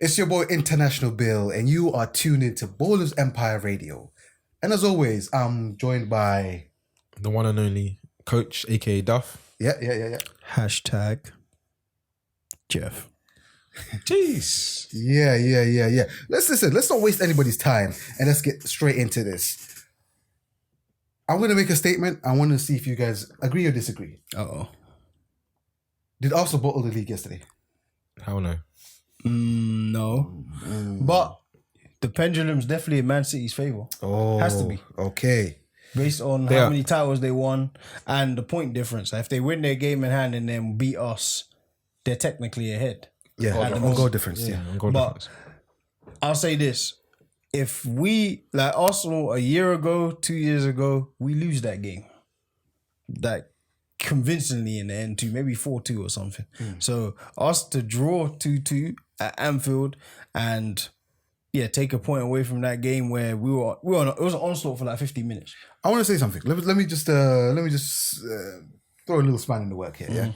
It's your boy International Bill, and you are tuned into BallersEmpire Radio. And as always, I'm joined by the one and only Coach, aka Duff. Yeah. Hashtag Jeff. Jeez. Yeah. Let's not waste anybody's time, and let's get straight into this. I'm going to make a statement. I want to see if you guys agree or disagree. Uh-oh. Did Arsenal bottle the league yesterday? Hell no. No. But the pendulum's definitely in Man City's favour. Oh. Has to be. Okay. Based on how many titles they won and the point difference. If they win their game in hand and then beat us, they're technically ahead. Yeah, on goal difference. Yeah. On goal difference. I'll say this. If we, like Arsenal a year ago, 2 years ago, we lose that game. Like, convincingly in the end too, maybe 4-2 or something. So us to draw 2-2 at Anfield and take a point away from that game where we were on, it was an onslaught for like 50 minutes. I want to say something. Let me just throw a little span in the work here. Yeah,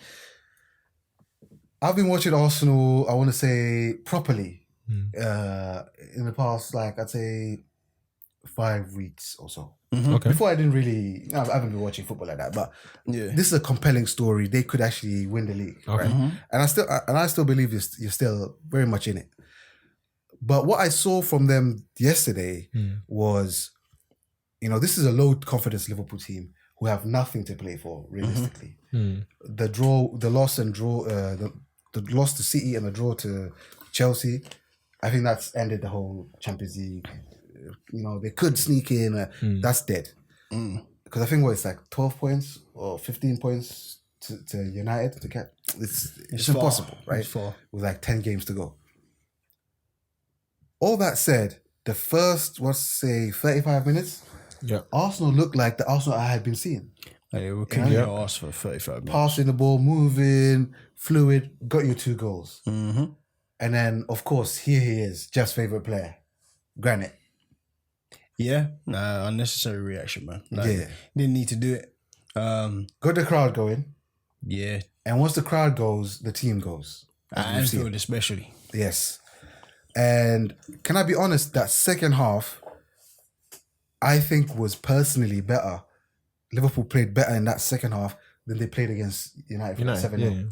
I've been watching Arsenal, I want to say properly in the past, like I'd say 5 weeks or so. Okay. Before I haven't been watching football like that, but this is a compelling story. They could actually win the league, right? And I still believe you're still very much in it. But what I saw from them yesterday was, this is a low confidence Liverpool team who have nothing to play for realistically. The loss to City and the draw to Chelsea, I think that's ended the whole Champions League. They could sneak in. That's dead. Because I think it's like 12 points or 15 points to United to get. It's impossible, right? It's far. With like 10 games to go. All that said, the first, 35 minutes, Arsenal looked like the Arsenal I had been seeing. They were kicking your ass for 35 minutes. Passing the ball, moving, fluid, got you 2 goals. And then, of course, here he is, Jeff's favourite player, Granite. Yeah, unnecessary reaction, man. Didn't need to do it. Got the crowd going. Yeah. And once the crowd goes, the team goes. Anfield especially. Yes. And can I be honest, that second half, I think was personally better. Liverpool played better in that second half than they played against United for 7-0. Yeah.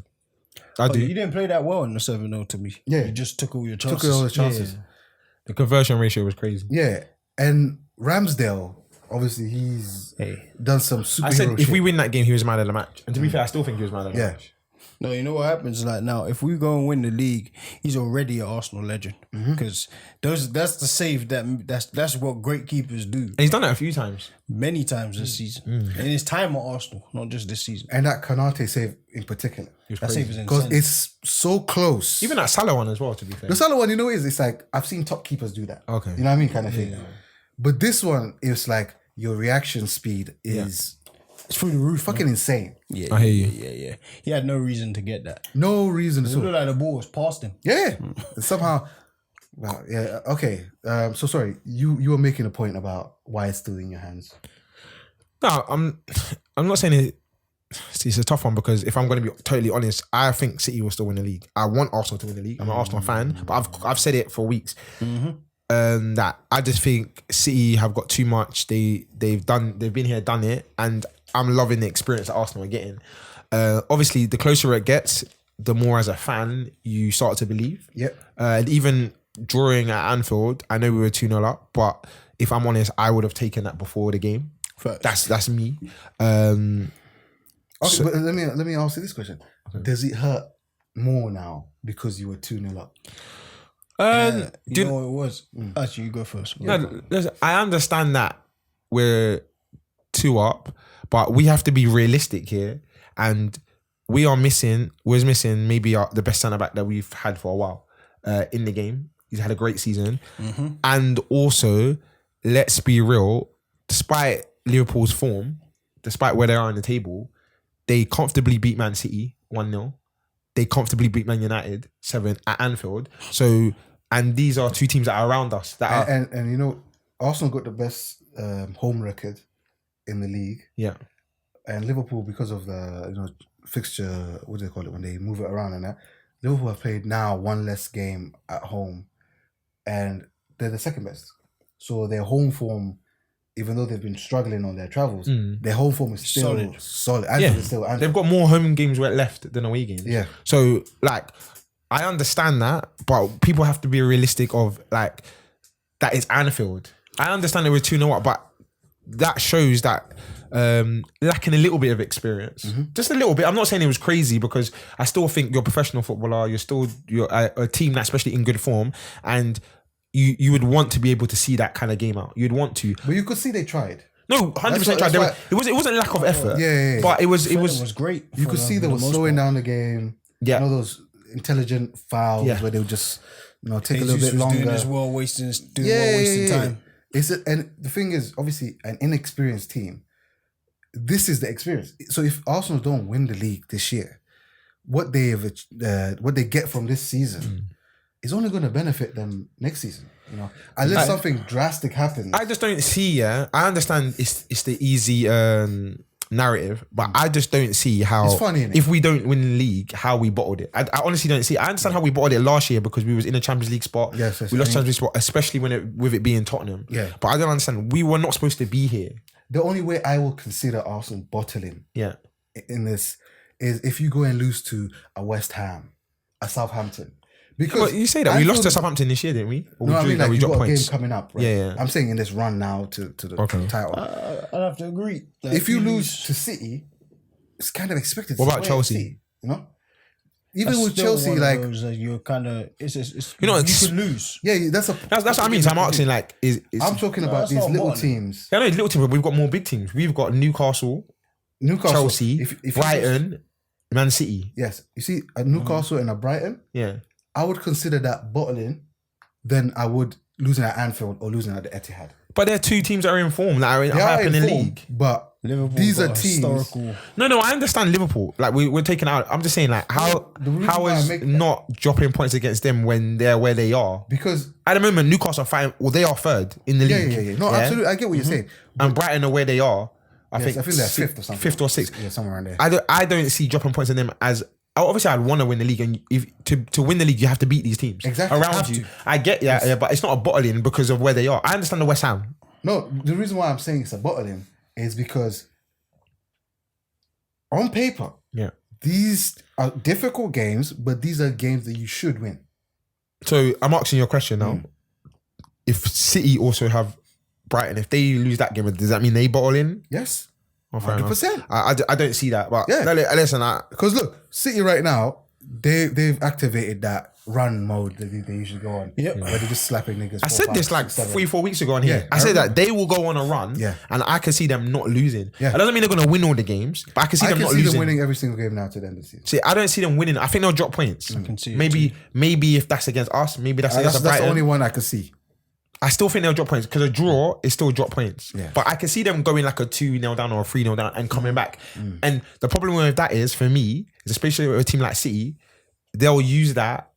I do. You didn't play that well in the 7-0 to me. Yeah. You just took all your chances. Took all the chances. Yeah. The conversion ratio was crazy. Yeah. And Ramsdale, obviously, he's done some superhero I said if shit. we win that game, he was man of the match. And to be fair, I still think he was man of the match. No, you know what happens? Like now, if we go and win the league, he's already an Arsenal legend because that's the save that's what great keepers do. And he's done it a few times, many times this season, and his time at Arsenal, not just this season. And that Konate save in particular, that save is because insane. it's so close. even that Salah one as well. To be fair, The Salah one, it's like I've seen top keepers do that. Okay. You know what I mean, kind of thing. But this one is like your reaction speed is It's through the roof, fucking insane. Yeah, I hear you. Yeah. He had no reason to get that. No reason at It all. looked like the ball was past him. Yeah. And somehow, wow. Yeah. Okay. So sorry. You were making a point about why it's still in your hands. No, I'm not saying it. It's a tough one because if I'm going to be totally honest, I think City will still win the league. I want Arsenal to win the league. I'm an Arsenal fan, but I've said it for weeks. That I just think City have got too much. They've been here, done it, and I'm loving the experience that Arsenal are getting. Obviously, the closer it gets, the more as a fan you start to believe. Yep. And even drawing at Anfield, I know we were 2-0 up, but if I'm honest, I would have taken that before the game. That's me. Okay, but let me ask you this question: Does it hurt more now because you were 2-0 up? You know what it was? Actually, you go first. No, listen, I understand that we're 2 up, but we have to be realistic here, and we're missing maybe the best centre back that we've had for a while in the game. He's had a great season, and also let's be real. Despite Liverpool's form, despite where they are in the table, they comfortably beat Man City 1-0. They comfortably beat Man United 7 at Anfield. So, and these are 2 teams that are around us. And Arsenal got the best home record in the league. Yeah. And Liverpool, because of the fixture, what do they call it when they move it around and that, Liverpool have played now one less game at home, and they're the second best. So their home form, even though they've been struggling on their travels, their home form is still solid. Anfield is still Anfield. They've got more home games left than away games. Yeah. So like, I understand that, but people have to be realistic of like that it's Anfield. I understand it was 2-0 up, but that shows that lacking a little bit of experience, just a little bit. I'm not saying it was crazy because I still think you're a professional footballer. You're a team that's especially in good form, and you would want to be able to see that kind of game out. You'd want to, but you could see they tried. No, 100% tried. It wasn't lack of effort. Yeah. But it was great. You could see they were slowing down the game. Yeah, you know those intelligent fouls where they would just take a little bit longer. Doing as well, wasting time. And the thing is, obviously, an inexperienced team. This is the experience. So if Arsenal don't win the league this year, what they get from this season is only going to benefit them next season. Unless something drastic happens. I just don't see. I understand it's the easy narrative, but I just don't see how. It's funny, if we don't win the league, how we bottled it. I honestly don't see. I understand how we bottled it last year because we was in a Champions League spot. Yes, we lost Champions League spot, especially with it being Tottenham. Yeah, but I don't understand. We were not supposed to be here. The only way I will consider Arsenal bottling, in this is if you go and lose to a West Ham, a Southampton. Because you say that we lost to Southampton this year, didn't we? Or I mean, like, we you dropped got points. A game coming up, right? Yeah. I'm saying in this run now to the title. I'd have to agree. Like, if you lose to City, it's kind of expected. What about Chelsea? Even with Chelsea, like you're kind of, you could lose. Yeah, that's what I mean. So I'm asking, like, I'm talking about these little teams. Yeah, no, little teams. But we've got more big teams. We've got Newcastle, Chelsea, Brighton, Man City. Yes, you see a Newcastle and a Brighton. Yeah, I would consider that bottling than I would losing at Anfield or losing at the Etihad. But they're two teams that are in form, that are high up in the league. But Liverpool, these are teams. No, I understand Liverpool. Like we're taking out. I'm just saying, like how is not dropping points against them when they're where they are? Because at the moment, Newcastle are fighting. Well, they are third in the league. Yeah. No, absolutely. I get what you're saying. And Brighton are where they are. I think they're fifth or something. Fifth or sixth. Yeah, somewhere around there. I don't see dropping points in them as. Obviously, I'd want to win the league, and if to win the league, you have to beat these teams around you. I get that, but it's not a bottling because of where they are. I understand the West Ham. No, the reason why I'm saying it's a bottling is because on paper, these are difficult games, but these are games that you should win. So I'm asking you a question now. If City also have Brighton, if they lose that game, does that mean they bottle in? Yes. 100%. I don't see that, but listen, because look, City right now, they've activated that run mode that they usually go on. Yep. Where they're just slapping niggas. I said this like 3-4 weeks ago on here. I said that they will go on a run, and I can see them not losing. That doesn't mean they're going to win all the games, but I can see them not losing. I can see them winning every single game now to the end of the season. See, I don't see them winning. I think they'll drop points. I can see maybe if that's against us, maybe that's against Brighton. That's the only one I can see. I still think they'll drop points because a draw is still drop points. Yeah. But I can see them going like a 2-0 down or a 3-0 down and coming back. And the problem with that is, for me, is especially with a team like City, they'll use that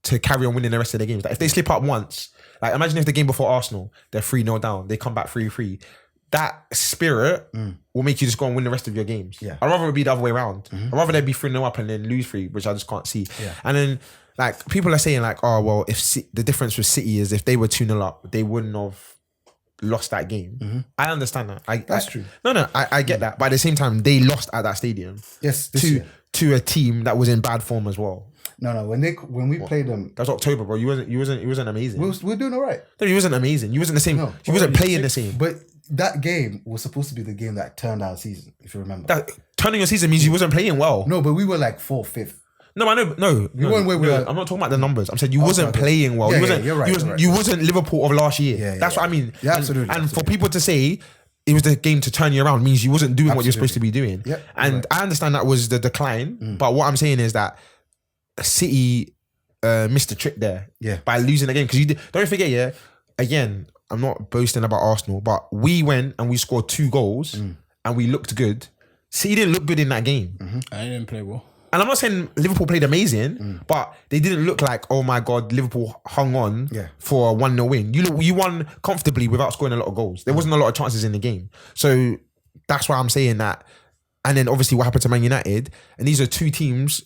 to carry on winning the rest of the games. Like if they slip up once, like imagine if the game before Arsenal, they're 3-0 down, they come back 3-3. That spirit will make you just go and win the rest of your games. Yeah. I'd rather it be the other way around. I'd rather they be 3-0 up and then lose 3, which I just can't see. Yeah. And then like people are saying like, oh well, the difference with City is if they were 2-0 up, they wouldn't have lost that game. I understand that. That's true. No, I get that. But at the same time, they lost at that stadium. Yes, to a team that was in bad form as well. No. When we played them, that was October, bro. You wasn't amazing. We're doing all right. No, you wasn't amazing. You wasn't the same. You wasn't playing the same. But that game was supposed to be the game that turned our season, if you remember. Turning your season means you wasn't playing well. No, but we were like 4th, 5th. No, I know. No, I'm not talking about the numbers. I'm saying you wasn't playing well. You're right. You wasn't Liverpool of last year. That's what I mean. Yeah, absolutely. And for people to say it was the game to turn you around means you wasn't doing what you're supposed to be doing. Yep, and I understand that was the decline. But what I'm saying is that City missed the trick there by losing the game. Because don't forget, again, I'm not boasting about Arsenal, but we went and we scored 2 goals and we looked good. City didn't look good in that game. I didn't play well. And I'm not saying Liverpool played amazing, but they didn't look like, oh my God, Liverpool hung on for a 1-0 win. You won comfortably without scoring a lot of goals. There wasn't a lot of chances in the game. So that's why I'm saying that. And then obviously what happened to Man United, and these are 2 teams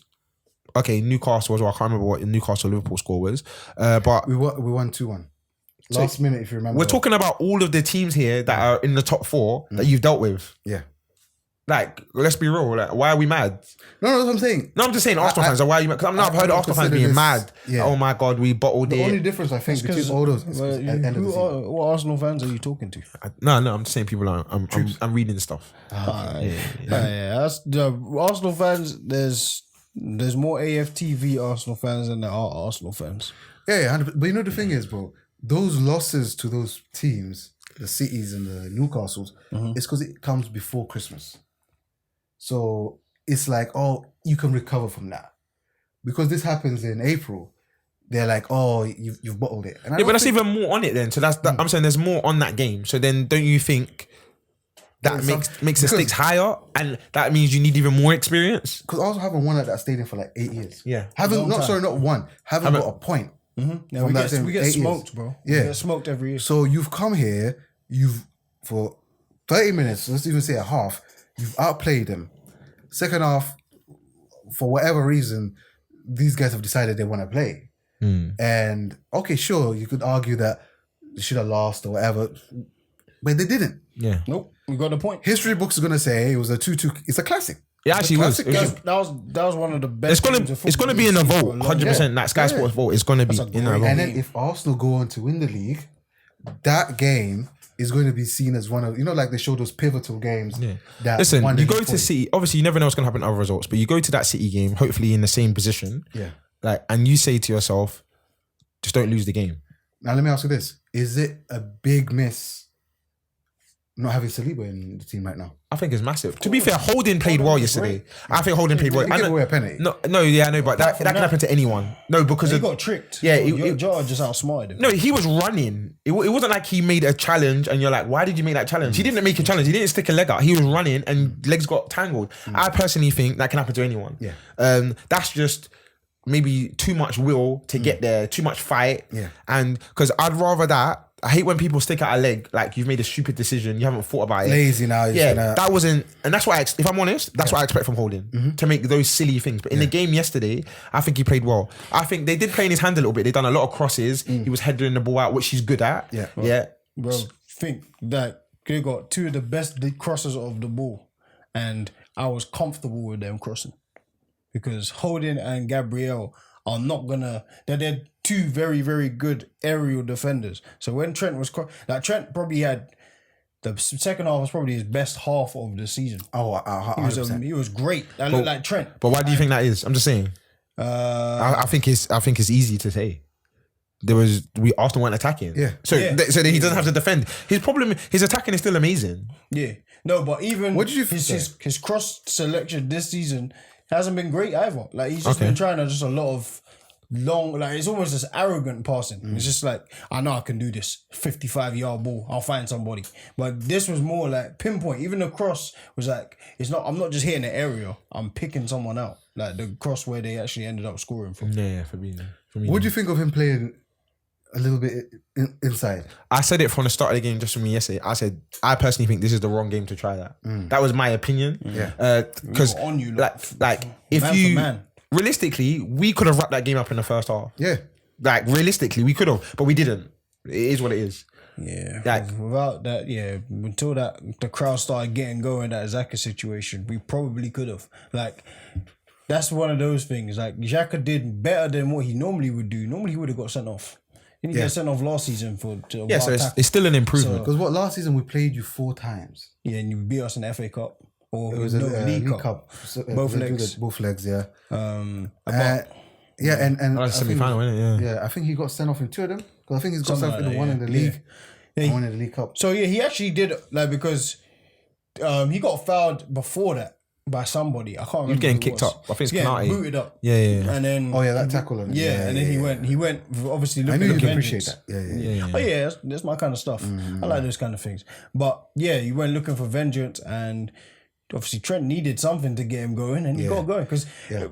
okay, Newcastle as well. I can't remember what the Newcastle-Liverpool score was. But We won 2-1. Last minute, if you remember. we're talking about all of the teams here that are in the top 4 that you've dealt with. Yeah. Like, let's be real. Like, why are we mad? No, that's what I'm saying. No, I'm just saying Arsenal fans. Why are you mad? Because I've heard Arsenal fans being mad. Yeah. Oh my God, we bottled The it. only difference, I think, between all those is at the end of the season. What Arsenal fans are you talking to? No, I'm just saying people are. I'm reading stuff. That's the Arsenal fans. There's more AFTV Arsenal fans than there are Arsenal fans. Yeah, 100%. But you know the thing is, bro, those losses to those teams, the Cities and the Newcastles, it's because it comes before Christmas. So it's like, oh, you can recover from that. Because this happens in April, they're like, oh, you've bottled it. And Yeah, but that's even more on it then. So I'm saying there's more on that game. So then don't you think that makes the stakes higher, and that means you need even more experience? Because I also haven't won at that stadium for like 8 years. Yeah. Not one. Haven't got a point. Yeah, we get smoked, bro. Yeah. We get smoked every year. So you've come here, for 30 minutes, let's even say a half, you've outplayed them. Second half, for whatever reason, these guys have decided they want to play. And okay, sure, you could argue that they should have lost or whatever, but they didn't. Yeah. Nope, we got the point. History books are going to say it was a 2-2. It's a classic. It actually was. That was one of the best. It's gonna be in a vote, 100%. That Sky Sports vote is gonna be in a vote. And then if Arsenal go on to win the league, that game is going to be seen as one of, like they show those pivotal games. Yeah. That listen, won you the go league to City. Obviously, you never know what's gonna happen in other results, but you go to that City game, hopefully in the same position. Yeah. Like, and you say to yourself, just don't lose the game. Now let me ask you this: is it a big miss not having Saliba in the team right now? I think it's massive. To be fair, Holding played well yesterday. I think Holding played well. He gave away a penalty. No, yeah, I know, but that can happen to anyone. No, because he got tricked. Yeah, Jota just outsmarted him. No, he was running. It wasn't like he made a challenge and you're like, why did you make that challenge? He didn't make a challenge. He didn't stick a leg out. He was running and legs got tangled. I personally think that can happen to anyone. Yeah. That's just maybe too much will to get there, too much fight. Yeah. And because I'd rather that. I hate when people stick out a leg, like you've made a stupid decision, you haven't thought about it. Lazy now. Yeah, that wasn't, and that's why, if I'm honest, that's what I expect from Holding, to make those silly things. But in the game yesterday, I think he played well. I think they did play in his hand a little bit. They done a lot of crosses. He was heading the ball out, which he's good at. Yeah. Bro, think that they got two of the best crossers of the ball, and I was comfortable with them crossing because Holding and Gabriel are not gonna. They're two very, very good aerial defenders. So when Trent was Trent probably had the second half was probably his best half of the season. He was great. That looked like Trent. But why do you think that is? I'm just saying. I think it's easy to say. Arsenal weren't attacking. Yeah. So then he doesn't have to defend. His attacking is still amazing. Yeah. No, but even what did you his cross selection this season hasn't been great either. Like he's just been trying to just a lot of long, like it's almost this arrogant passing. It's just like, I know I can do this 55-yard ball. I'll find somebody. But this was more like pinpoint. Even the cross was like, I'm not just hitting the area. I'm picking someone out. Like the cross where they actually ended up scoring from. Yeah, for me. What do you think of him playing a little bit inside? I said it from the start of the game just for me yesterday. I said, I personally think this is the wrong game to try that. That was my opinion. Yeah. Because if you... Realistically, we could have wrapped that game up in the first half. Yeah. Like, realistically, we could have, but we didn't. It is what it is. Yeah. Like, without that, until the crowd started getting going, that Xhaka situation, we probably could have. Like, that's one of those things. Like, Xhaka did better than what he normally would do. Normally, he would have got sent off. He didn't get sent off last season so it's still an improvement. Because last season we played you 4 times. Yeah, and you beat us in the FA Cup. Or it was a League Cup. Both legs. Both legs, yeah. And semi-final, isn't it? Yeah, I think he got sent off in 2 of them. Because I think he's got sent off in the one in the league. And one in the League Cup. So yeah, he actually did, like, because he got fouled before that by somebody. I can't remember. He was getting kicked up. I think it's Canati. Booted up. Yeah. And then that tackle on him. And then he went obviously looking I knew at you can appreciate that. Yeah. Oh yeah, that's my kind of stuff. I like those kind of things. But yeah, he went looking for vengeance, and obviously Trent needed something to get him going, and he got going because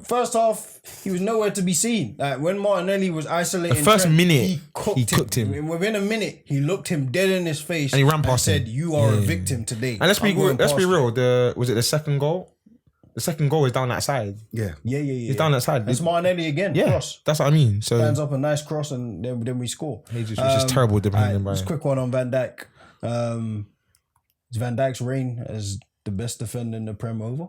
first half he was nowhere to be seen. Like when Martinelli was isolating, the first Trent, minute he cooked him. Within a minute, he looked him dead in his face and he ran past and said, "You are a victim today." And let's be real. Was it the second goal? The second goal is down that side. Yeah. Yeah. It's down that side. It's Martinelli again. Yeah, Cross. that's what I mean. So Stands up a nice cross and then we score. which is terrible depending by. Just quick one on Van Dijk. Is Van Dijk's reign as the best defender in the Prem over?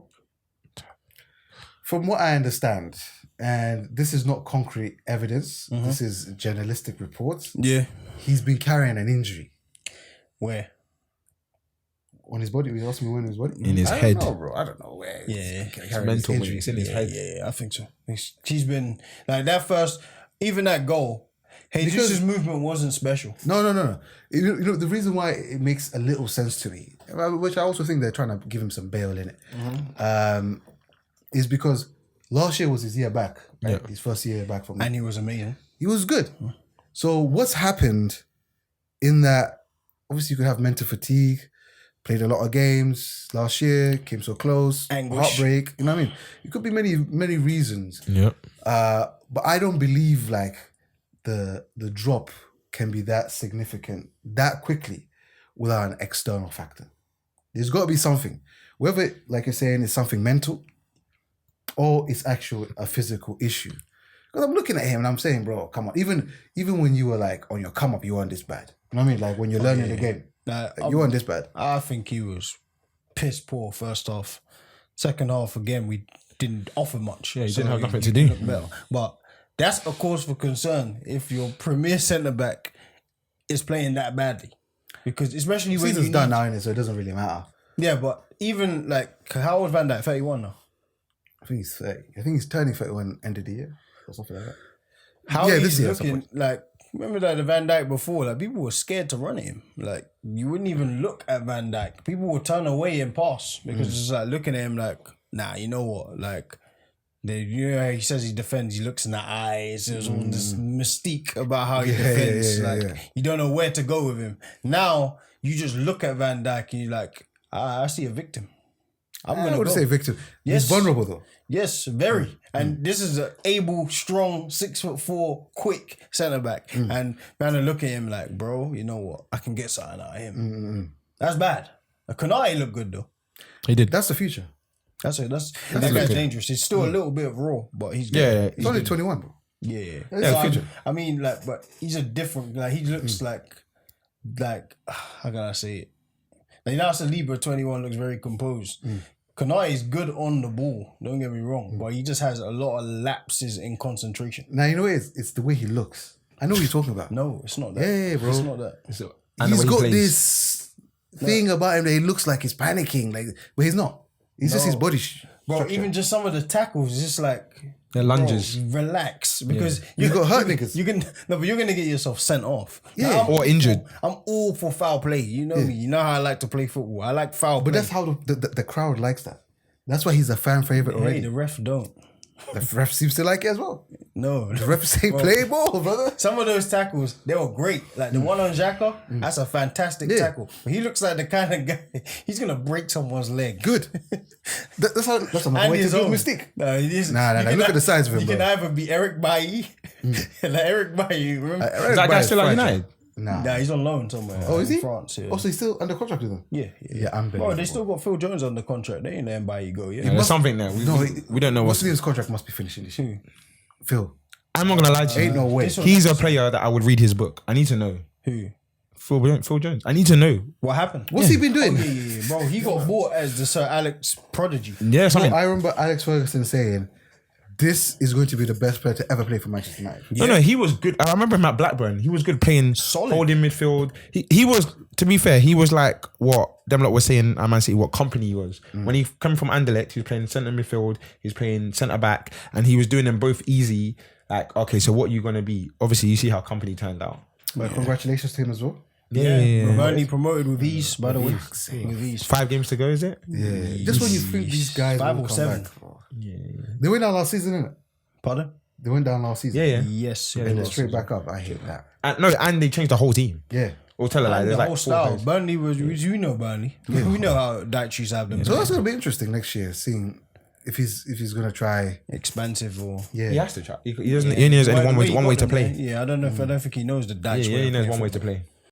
From what I understand, and this is not concrete evidence, this is journalistic reports. Yeah. He's been carrying an injury Where? on his body. He asked me when his body. In his I head. don't know, bro. I don't know where. Yeah. he's It's carrying mental, this mate. injury. It's in his head. Yeah, I think so. He's been like that first, even that goal. Jesus' movement wasn't special. No. You know, the reason why it makes a little sense to me, which I also think they're trying to give him some bail in it, is because last year was his year back, right? His first year back from. And he was amazing. He was good. So what's happened in that? Obviously, you could have mental fatigue. Played a lot of games last year. Came so close. Anguish. Heartbreak. You know what I mean? It could be many reasons. Yep. But I don't believe like the drop can be that significant that quickly without an external factor. There's got to be something. Whether, like you're saying, it's something mental or it's actually a physical issue. Because I'm looking at him and I'm saying, bro, come on. Even when you were like on your come up, you weren't this bad. You know what I mean? Like when you're learning the game, you weren't this bad. I think he was piss poor first half. Second half, again, we didn't offer much. Yeah, he didn't have nothing to do. looked better. But that's a cause for concern if your premier centre-back is playing that badly. Because especially when Season's you done need- now, innit? So it doesn't really matter. Yeah, but even like, how old Van Dijk? 31 now. I think he's 30. I think he's turning 31 end of the year or something like that. How Yeah, he's this year at some looking like. Remember that the Van Dijk before, like people were scared to run at him. Like you wouldn't even look at Van Dijk. People would turn away and pass because it's just like looking at him like, nah, you know what? Like, he says he defends. He looks in the eyes. There's all this mystique about how he defends. You don't know where to go with him. Now you just look at Van Dijk and you're like, I see a victim. I'm I gonna would go. say victim. Yes. He's vulnerable though. Yes, very. And this is an able, strong, 6'4", quick centre back. And man, I look at him like, bro, you know what? I can get something out of him. That's bad. Konate looked good though. He did. That's the future. That guy's dangerous. He's still a little bit raw, but he's good. Yeah. He's only 21, bro. Yeah. That's the future. I mean, like, but he's a different. Like, he looks like how can I say it? Like, now Saliba 21 looks very composed. Konate is good on the ball. Don't get me wrong, but he just has a lot of lapses in concentration. Now, you know what it is? It's the way he looks. I know what you're talking about. No, it's not that. Yeah, bro. It's not that. And the He's way he got plays. this thing about him that he looks like he's panicking. Like, but he's not. It's just his body. Bro, structure. even just some of the tackles, it's just like They're lunges. bro, relax, because You got hurt niggas. But you're gonna get yourself sent off. Yeah. Now, Or injured. I'm all for foul play. You know me. You know how I like to play football. I like foul But play. that's how the crowd likes that. That's why he's a fan favorite Hey, already. the ref don't. The ref seems to like it as well. No, The ref say play ball, brother. some of those tackles, they were great. Like the one on Xhaka, that's a fantastic tackle. But he looks like the kind of guy, he's going to break someone's leg. Good. That's a And way to his do own. mistake. No, he isn't. Nah. You can Look at the size of him, You bro. can either be Eric Bailly, like Eric Bailly, remember? Is that guy still at United? Nah. Nah, he's on loan somewhere. Oh, is in he? France, yeah. Oh, so he's still under contract with them? Yeah. Yeah, unbelievable. Bro, they still got Phil Jones on the contract. They ain't letting Bailly go, yeah. Yeah, there's something there. We don't know what's. Muslim's contract must be finishing this year. Phil. I'm not gonna lie to you. Ain't no way. this one- He's a player that I would read his book. I need to know. Who? Phil Jones. I need to know. What happened? What's he been doing? Yeah, bro, he got bought as the Sir Alex prodigy. Yeah, something. I remember Alex Ferguson saying, this is going to be the best player to ever play for Manchester United. No, he was good. I remember him at Blackburn. He was good playing Solid. holding midfield. He was, to be fair, he was like what them lot were saying at Man City, what company he was. When he came from Anderlecht, he was playing centre midfield, he was playing centre back, and he was doing them both easy. Like, okay, so what are you going to be? Obviously, you see how company turned out. But congratulations to him as well. Only promoted with ease, by the way. With ease. 5 games to go, is it? Yeah. Just when you think these guys 5 will or come 7. back. They went down last season, innit? Pardon? They went down last season. Yeah. Yes. And they're straight back up. I hate that. And they changed the whole team. Yeah. We'll tell her like And there's the like whole 4 style. players. Burnley was, you know Burnley. We know how Dyche used to have them. So that's going to be interesting next year, seeing if he's going to try. Expansive or... Yeah. He has to try. He doesn't. He only has only one way to play. Yeah, I don't know if I don't think he knows the Dyche Yeah, way he of knows playing one way to football. play.